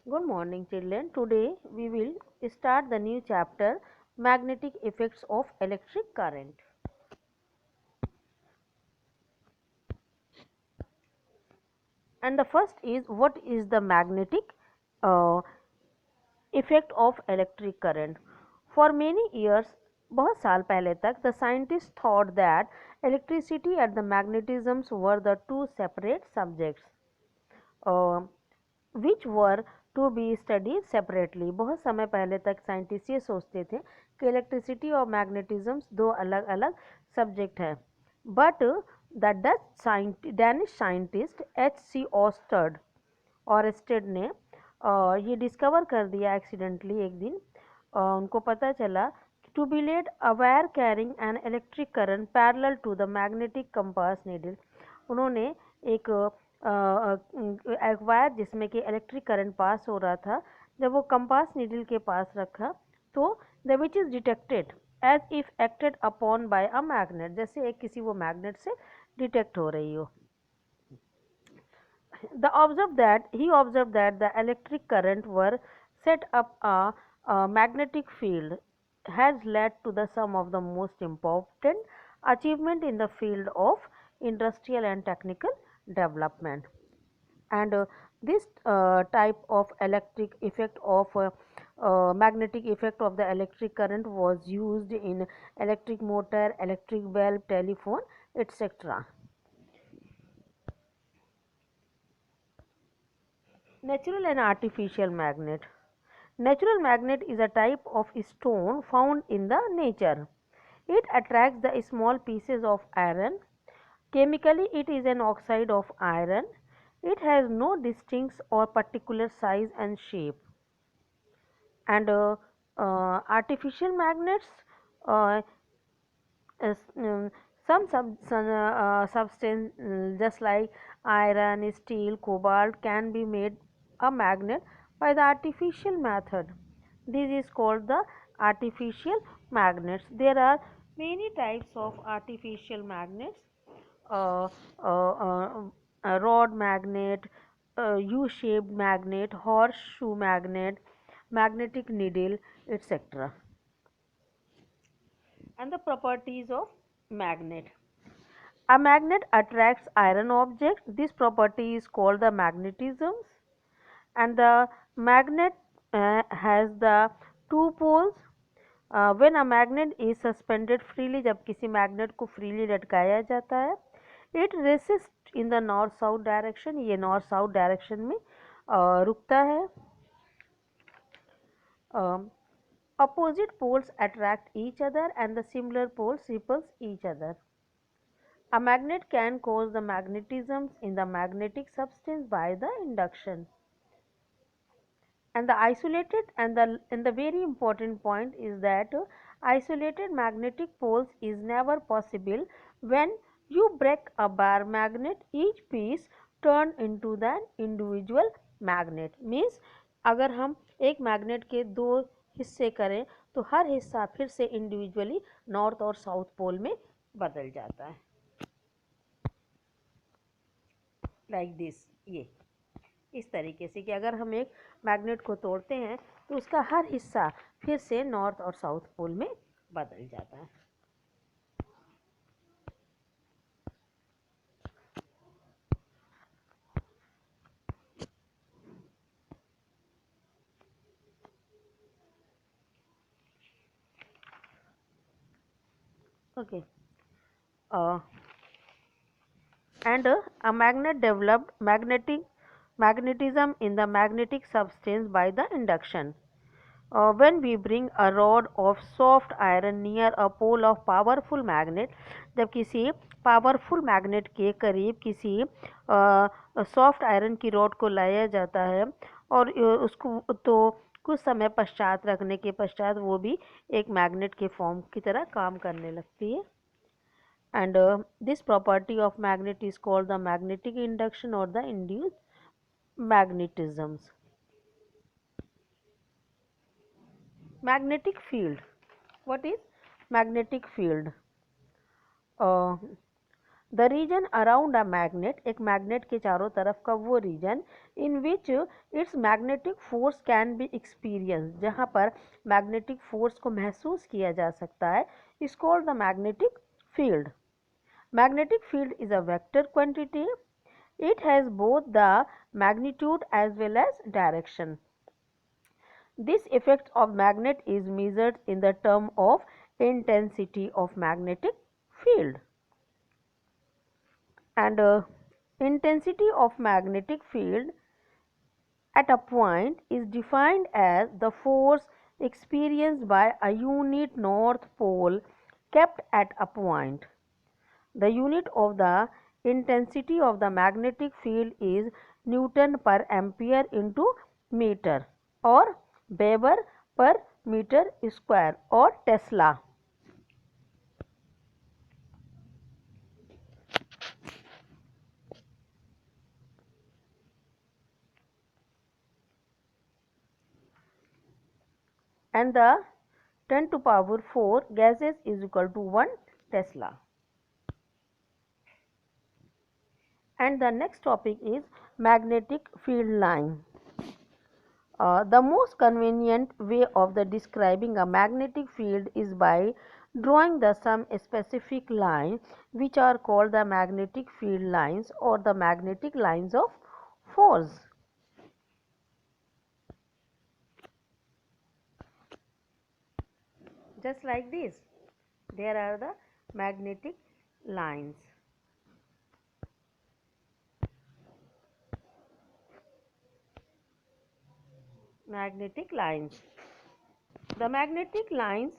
Good morning, children. Today we will start the new chapter, Magnetic Effects of Electric Current. And the first is, what is the magnetic uh, effect of electric current? For many years, बहुत साल पहले तक, the scientists thought that electricity and the magnetisms were the two separate subjects. Which were to be studies separately. बहुत समय पहले तक scientist ये सोचते थे कि इलेक्ट्रिसिटी और मैग्नेटिज्म दो अलग अलग सब्जेक्ट हैं, but the Danish scientist H.C. ऑरस्टेड ने ये डिस्कवर कर दिया एक्सीडेंटली एक दिन। उनको पता चला to be led a wire carrying an electric current parallel to the magnetic compass needle. उन्होंने एक वायर जिसमें कि इलेक्ट्रिक करंट पास हो रहा था, जब वो कंपास नीडल के पास रखा तो the which is detected as if acted upon by a magnet, जैसे एक किसी वो मैग्नेट से डिटेक्ट हो रही हो। He observed that the electric current were set up a magnetic field has led to the some of the most important achievement in the field of industrial and technical development. And this type of electric effect of magnetic effect of the electric current was used in electric motor, electric bulb, telephone, etc. Natural and artificial magnet. Natural magnet is a type of stone found in the nature. It attracts the small pieces of iron. Chemically, it is an oxide of iron. It has no distinct or particular size and shape. And artificial magnets, uh, some substance just like iron, steel, cobalt can be made a magnet by the artificial method. This is called the artificial magnets. There are many types of artificial magnets. uh, uh, uh, a rod magnet, U-shaped magnet, horseshoe magnet, magnetic needle, etc. And the properties of magnet. A magnet attracts iron objects. This property is called the magnetism. And the magnet has the two poles. When a magnet is suspended freely, जब किसी magnet को freely लटकाया जाता है, it resists in the north south direction. ये north south direction में रुकता है. Opposite poles attract each other and the similar poles repulse each other. A magnet can cause the magnetism in the magnetic substance by the induction. And the isolated and the very important point is that isolated magnetic poles is never possible. When you break a bar magnet, each piece turn into the individual magnet. Means अगर हम एक magnet के दो हिस्से करें तो हर हिस्सा फिर से इंडिविजुअली नॉर्थ और साउथ पोल में बदल जाता है. लाइक दिस, ये इस तरीके से कि अगर हम एक मैग्नेट को तोड़ते हैं तो उसका हर हिस्सा फिर से नॉर्थ और साउथ पोल में बदल जाता है. Okay. And a magnet developed magnetism in the magnetic substance by the induction. When we bring a rod of soft iron near a pole of powerful magnet, जब किसी पावरफुल मैग्नेट के करीब किसी soft iron की rod को लाया जाता है और उसको तो कुछ समय पश्चात रखने के पश्चात वो भी एक मैग्नेट के फॉर्म की तरह काम करने लगती है. And this property of magnet is called the magnetic induction or the induced magnetisms. Magnetic field. What is magnetic field? Uh, the region around a magnet, एक मैग्नेट के चारों तरफ का वो region in which its magnetic force can be experience, जहाँ पर magnetic force को महसूस किया जा सकता है, is called the magnetic field. Magnetic field is a vector quantity. It has both the magnitude as well as direction. This effect of magnet is measured in the term of intensity of magnetic field. And intensity of magnetic field at a point is defined as the force experienced by a unit north pole kept at a point. The unit of the intensity of the magnetic field is Newton per ampere into meter or Weber per meter square or Tesla. And the 10 to power 4 gases is equal to 1 Tesla. And the next topic is magnetic field line. The most convenient way of the describing a magnetic field is by drawing some specific line, which are called the magnetic field lines or the magnetic lines of force. Just like this, there are the magnetic lines. Magnetic lines. The magnetic lines,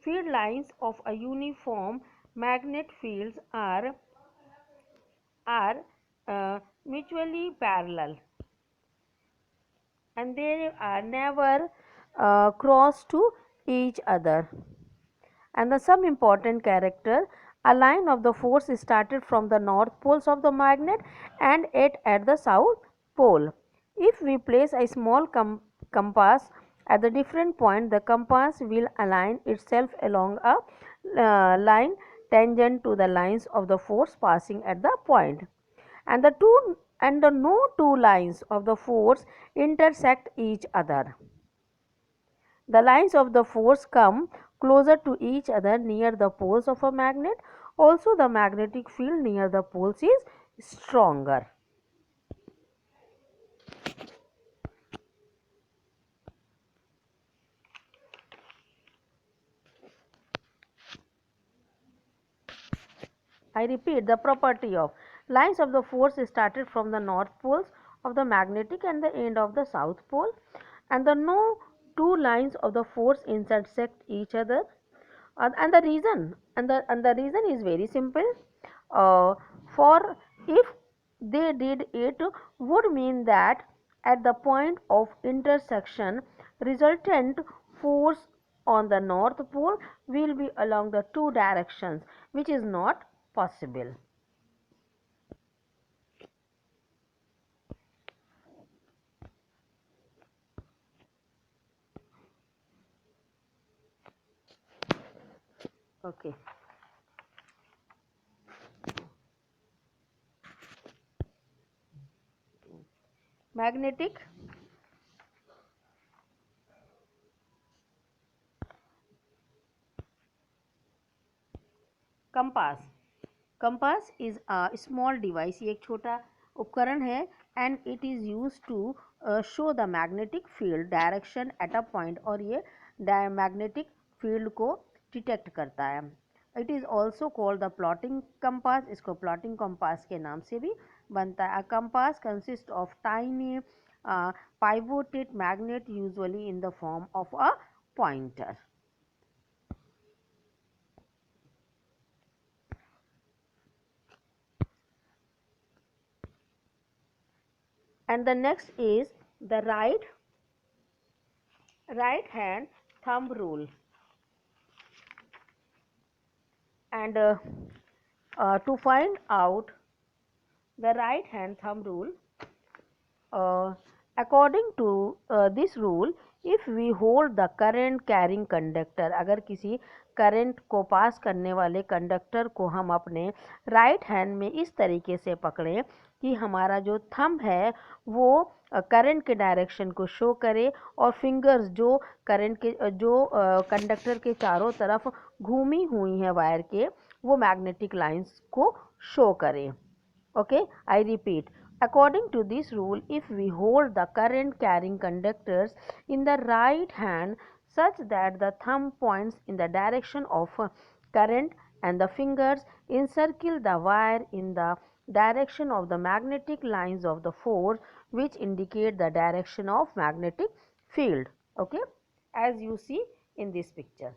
field lines of a uniform magnet fields are mutually parallel, and they are never cross to each other. And some important character, a line of the force is started from the north poles of the magnet and at the south pole. If we place a small compass at the different point, the compass will align itself along a line tangent to the lines of the force passing at the point. And the no two lines of the force intersect each other. The lines of the force come closer to each other near the poles of a magnet. Also, the magnetic field near the poles is stronger. I repeat, the property of lines of the force is started from the north poles of the magnetic and the end of the south pole, and the no two lines of the force intersect each other. And the reason is very simple. For if they did, it would mean that at the point of intersection, resultant force on the north pole will be along the two directions, which is not possible. Okay. Magnetic compass. Compass is a small device. ये एक छोटा उपकरण है and it is used to show the magnetic field direction at a point, और ये magnetic field को detect करता है. It is also called the plotting compass. इसको plotting compass के नाम से भी बनता है. A compass consists of tiny pivoted magnet usually in the form of a pointer. And the next is the right hand thumb rule. And to find out the right hand thumb rule, according to this rule, If we hold the current carrying conductor, अगर किसी current को पास करने वाले conductor को हम अपने right hand में इस तरीके से पकड़ें कि हमारा जो थंब है वो करंट के डायरेक्शन को शो करे और फिंगर्स जो करंट के जो कंडक्टर के चारों तरफ घूमी हुई हैं वायर के, वो मैग्नेटिक लाइंस को शो करें. Okay, I repeat. According to this rule, if we hold the current carrying conductors in the right hand such that the thumb points in the direction of current and the fingers encircle the wire in the direction of the magnetic lines of the force which indicate the direction of magnetic field. Okay, as you see in this picture.